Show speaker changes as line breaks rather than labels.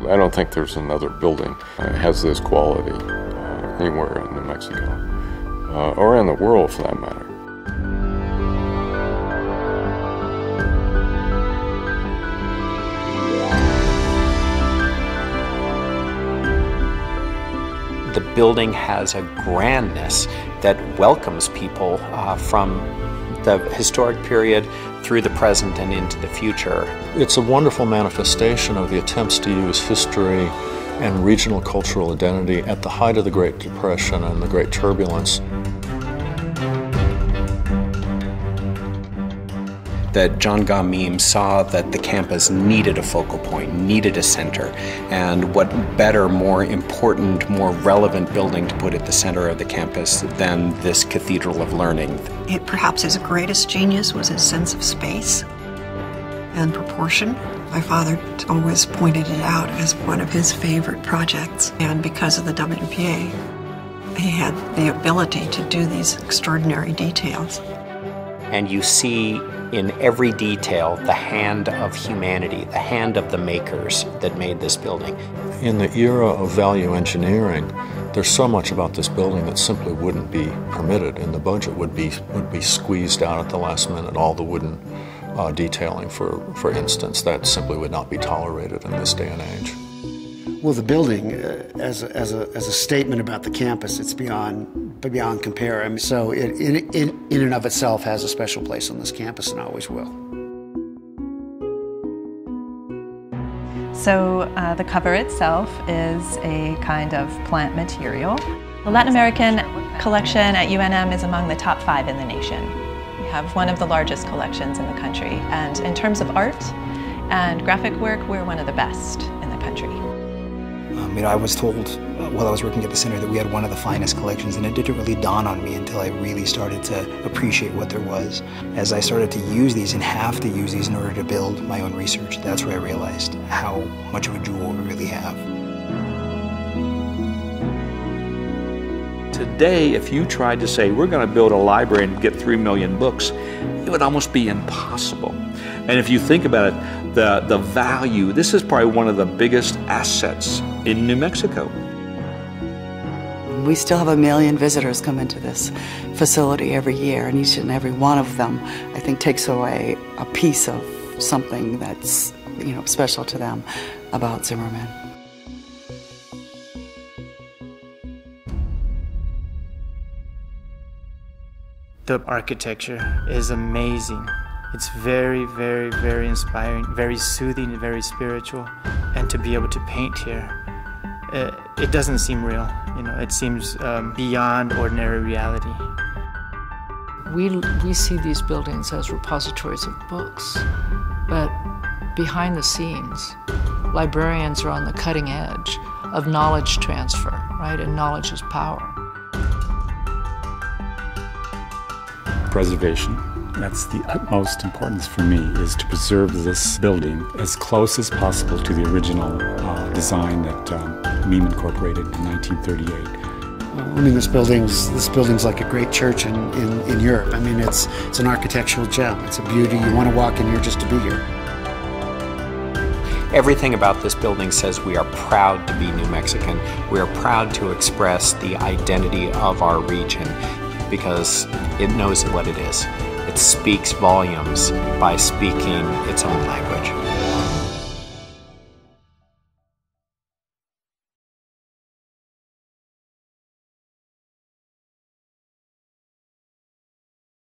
I don't think there's another building that has this quality anywhere in New Mexico, or in the world for that matter.
The building has a grandness that welcomes people from the historic period through the present and into the future.
It's a wonderful manifestation of the attempts to use history and regional cultural identity at the height of the Great Depression and the Great Turbulence.
That John Gahmeem saw that the campus needed a focal point, needed a center, and what better, more important, more relevant building to put at the center of the campus than this cathedral of learning.
Perhaps his greatest genius was his sense of space and proportion. My father always pointed it out as one of his favorite projects, and because of the WPA, he had the ability to do these extraordinary details.
And you see in every detail the hand of humanity, the hand of the makers that made this building.
In the era of value engineering, there's so much about this building that simply wouldn't be permitted, and the budget would be squeezed out at the last minute. All the wooden detailing, for instance, that simply would not be tolerated in this day and age.
Well, the building, as a statement about the campus, it's beyond compare. I mean, so it in and of itself has a special place on this campus, and always will.
So the cover itself is a kind of plant material. The Latin American collection at UNM is among the top 5 in the nation. We have one of the largest collections in the country, and in terms of art and graphic work, we're one of the best in the country.
I was told while I was working at the center that we had one of the finest collections, and it didn't really dawn on me until I really started to appreciate what there was. As I started to use these and have to use these in order to build my own research, that's where I realized how much of a jewel we really have.
Today, if you tried to say, we're going to build a library and get 3 million books, it would almost be impossible. And if you think about it, the value, this is probably one of the biggest assets in New Mexico.
We still have 1 million visitors come into this facility every year, and each and every one of them, I think, takes away a piece of something that's, special to them about Zimmerman.
The architecture is amazing. It's very, very, very inspiring, very soothing, and very spiritual. And to be able to paint here, it doesn't seem real. It seems beyond ordinary reality.
We see these buildings as repositories of books, but behind the scenes, librarians are on the cutting edge of knowledge transfer, right? And knowledge is power.
Preservation. That's the utmost importance for me, is to preserve this building as close as possible to the original design that Meem incorporated in 1938.
This building's like a great church in Europe. It's an architectural gem. It's a beauty. You want to walk in here just to be here.
Everything about this building says we are proud to be New Mexican. We are proud to express the identity of our region because it knows what it is. It speaks volumes by speaking its own language.